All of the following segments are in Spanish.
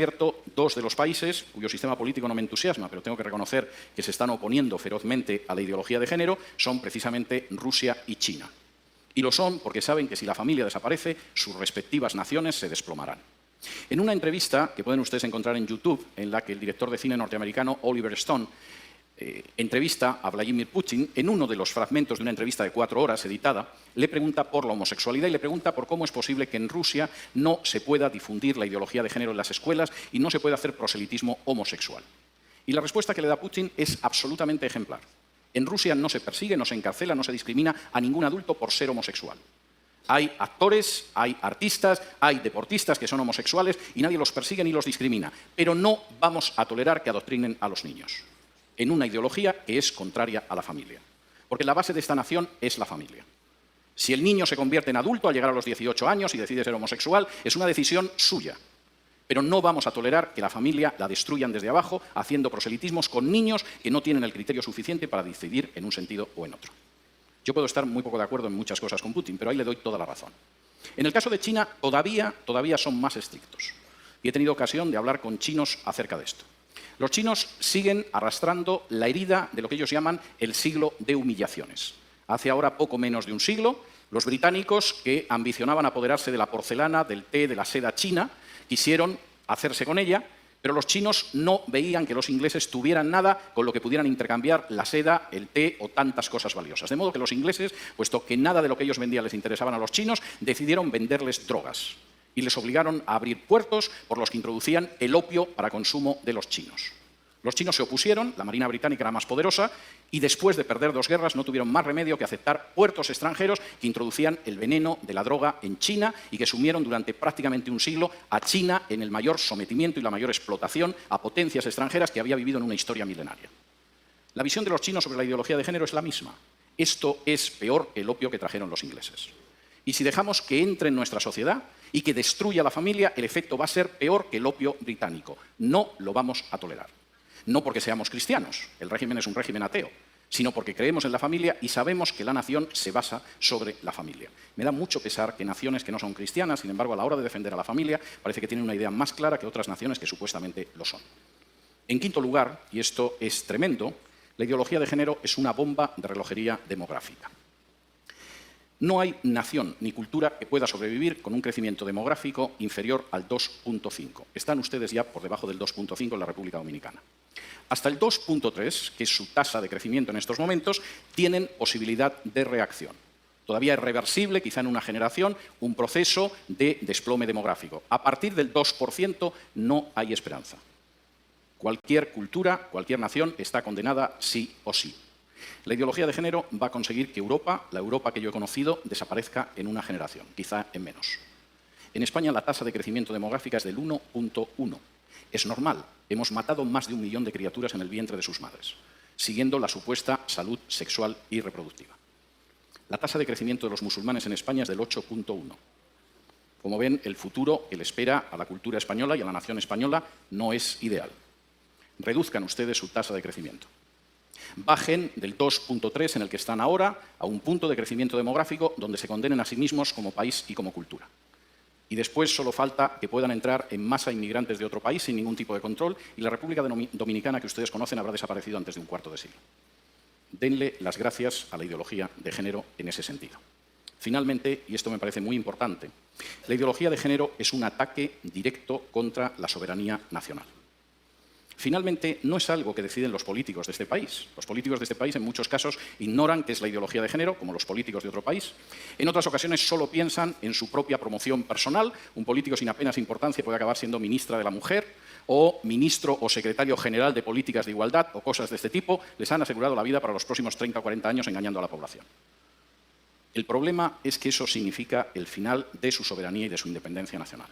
cierto, dos de los países cuyo sistema político no me entusiasma, pero tengo que reconocer que se están oponiendo ferozmente a la ideología de género, son precisamente Rusia y China. Y lo son porque saben que si la familia desaparece, sus respectivas naciones se desplomarán. En una entrevista que pueden ustedes encontrar en YouTube, en la que el director de cine norteamericano Oliver Stone entrevista a Vladimir Putin, en uno de los fragmentos de una entrevista de 4 horas editada, le pregunta por la homosexualidad y le pregunta por cómo es posible que en Rusia no se pueda difundir la ideología de género en las escuelas y no se pueda hacer proselitismo homosexual. Y la respuesta que le da Putin es absolutamente ejemplar. En Rusia no se persigue, no se encarcela, no se discrimina a ningún adulto por ser homosexual. Hay actores, hay artistas, hay deportistas que son homosexuales y nadie los persigue ni los discrimina. Pero no vamos a tolerar que adoctrinen a los niños en una ideología que es contraria a la familia. Porque la base de esta nación es la familia. Si el niño se convierte en adulto al llegar a los 18 años y decide ser homosexual, es una decisión suya. Pero no vamos a tolerar que la familia la destruyan desde abajo haciendo proselitismos con niños que no tienen el criterio suficiente para decidir en un sentido o en otro. Yo puedo estar muy poco de acuerdo en muchas cosas con Putin, pero ahí le doy toda la razón. En el caso de China, todavía son más estrictos. Y he tenido ocasión de hablar con chinos acerca de esto. Los chinos siguen arrastrando la herida de lo que ellos llaman el siglo de humillaciones. Hace ahora poco menos de un siglo, los británicos, que ambicionaban apoderarse de la porcelana, del té, de la seda china, quisieron hacerse con ella, pero los chinos no veían que los ingleses tuvieran nada con lo que pudieran intercambiar la seda, el té o tantas cosas valiosas. De modo que los ingleses, puesto que nada de lo que ellos vendían les interesaban a los chinos, decidieron venderles drogas y les obligaron a abrir puertos por los que introducían el opio para consumo de los chinos. Los chinos se opusieron, la Marina británica era más poderosa, y después de perder 2 guerras no tuvieron más remedio que aceptar puertos extranjeros que introducían el veneno de la droga en China y que sumieron durante prácticamente un siglo a China en el mayor sometimiento y la mayor explotación a potencias extranjeras que había vivido en una historia milenaria. La visión de los chinos sobre la ideología de género es la misma. Esto es peor que el opio que trajeron los ingleses. Y si dejamos que entre en nuestra sociedad y que destruya la familia, el efecto va a ser peor que el opio británico. No lo vamos a tolerar. No porque seamos cristianos, el régimen es un régimen ateo, sino porque creemos en la familia y sabemos que la nación se basa sobre la familia. Me da mucho pesar que naciones que no son cristianas, sin embargo, a la hora de defender a la familia, parece que tienen una idea más clara que otras naciones que supuestamente lo son. En quinto lugar, y esto es tremendo, la ideología de género es una bomba de relojería demográfica. No hay nación ni cultura que pueda sobrevivir con un crecimiento demográfico inferior al 2,5. Están ustedes ya por debajo del 2,5 en la República Dominicana. Hasta el 2,3, que es su tasa de crecimiento en estos momentos, tienen posibilidad de reacción. Todavía es reversible, quizá en una generación, un proceso de desplome demográfico. A partir del 2% no hay esperanza. Cualquier cultura, cualquier nación está condenada sí o sí. La ideología de género va a conseguir que Europa, la Europa que yo he conocido, desaparezca en una generación, quizá en menos. En España la tasa de crecimiento demográfica es del 1,1. Es normal, hemos matado más de 1 millón de criaturas en el vientre de sus madres, siguiendo la supuesta salud sexual y reproductiva. La tasa de crecimiento de los musulmanes en España es del 8,1. Como ven, el futuro que le espera a la cultura española y a la nación española no es ideal. Reduzcan ustedes su tasa de crecimiento. Bajen del 2,3 en el que están ahora a un punto de crecimiento demográfico donde se condenen a sí mismos como país y como cultura. Y después solo falta que puedan entrar en masa inmigrantes de otro país sin ningún tipo de control y la República Dominicana que ustedes conocen habrá desaparecido antes de un cuarto de siglo. Denle las gracias a la ideología de género en ese sentido. Finalmente, y esto me parece muy importante, la ideología de género es un ataque directo contra la soberanía nacional. Finalmente, no es algo que deciden los políticos de este país. Los políticos de este país, en muchos casos, ignoran qué es la ideología de género, como los políticos de otro país. En otras ocasiones, solo piensan en su propia promoción personal. Un político sin apenas importancia puede acabar siendo ministra de la Mujer o ministro o secretario general de Políticas de Igualdad o cosas de este tipo. Les han asegurado la vida para los próximos 30 o 40 años engañando a la población. El problema es que eso significa el final de su soberanía y de su independencia nacional.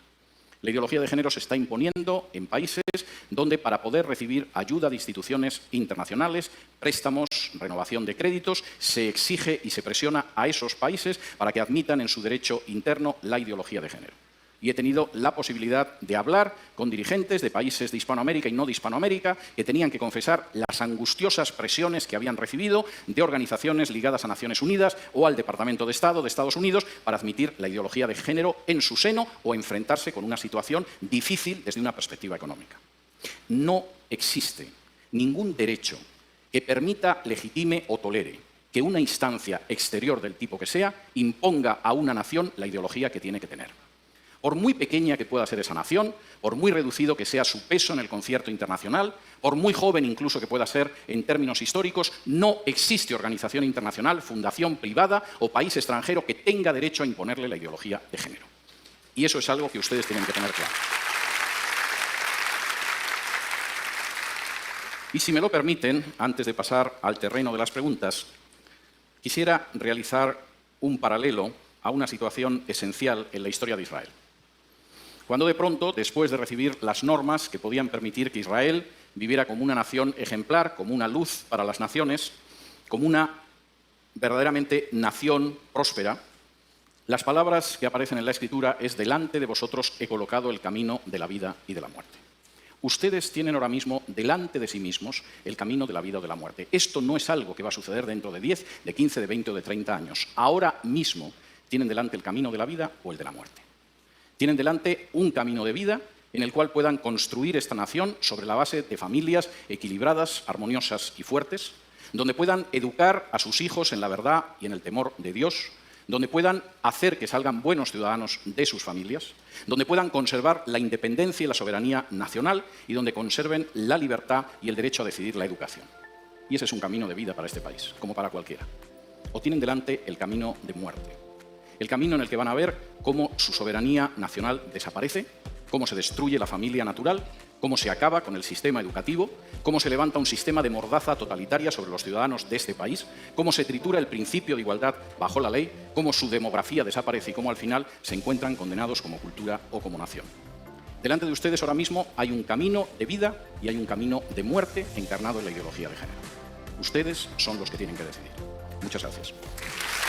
La ideología de género se está imponiendo en países donde para poder recibir ayuda de instituciones internacionales, préstamos, renovación de créditos, se exige y se presiona a esos países para que admitan en su derecho interno la ideología de género. y he tenido la posibilidad de hablar con dirigentes de países de Hispanoamérica y no de Hispanoamérica que tenían que confesar las angustiosas presiones que habían recibido de organizaciones ligadas a Naciones Unidas o al Departamento de Estado de Estados Unidos para admitir la ideología de género en su seno o enfrentarse con una situación difícil desde una perspectiva económica. No existe ningún derecho que permita, legitime o tolere que una instancia exterior del tipo que sea imponga a una nación la ideología que tiene que tener. Por muy pequeña que pueda ser esa nación, por muy reducido que sea su peso en el concierto internacional, por muy joven incluso que pueda ser en términos históricos, no existe organización internacional, fundación privada o país extranjero que tenga derecho a imponerle la ideología de género. Y eso es algo que ustedes tienen que tener claro. Y si me lo permiten, antes de pasar al terreno de las preguntas, quisiera realizar un paralelo a una situación esencial en la historia de Israel. Cuando de pronto, después de recibir las normas que podían permitir que Israel viviera como una nación ejemplar, como una luz para las naciones, como una verdaderamente nación próspera, las palabras que aparecen en la Escritura es: delante de vosotros he colocado el camino de la vida y de la muerte. Ustedes tienen ahora mismo delante de sí mismos el camino de la vida o de la muerte. Esto no es algo que va a suceder dentro de 10, de 15, de 20 o de 30 años. Ahora mismo tienen delante el camino de la vida o el de la muerte. Tienen delante un camino de vida en el cual puedan construir esta nación sobre la base de familias equilibradas, armoniosas y fuertes, donde puedan educar a sus hijos en la verdad y en el temor de Dios, donde puedan hacer que salgan buenos ciudadanos de sus familias, donde puedan conservar la independencia y la soberanía nacional y donde conserven la libertad y el derecho a decidir la educación. Y ese es un camino de vida para este país, como para cualquiera. O tienen delante el camino de muerte, el camino en el que van a ver cómo su soberanía nacional desaparece, cómo se destruye la familia natural, cómo se acaba con el sistema educativo, cómo se levanta un sistema de mordaza totalitaria sobre los ciudadanos de este país, cómo se tritura el principio de igualdad bajo la ley, cómo su demografía desaparece y cómo al final se encuentran condenados como cultura o como nación. Delante de ustedes ahora mismo hay un camino de vida y hay un camino de muerte encarnado en la ideología de género. Ustedes son los que tienen que decidir. Muchas gracias.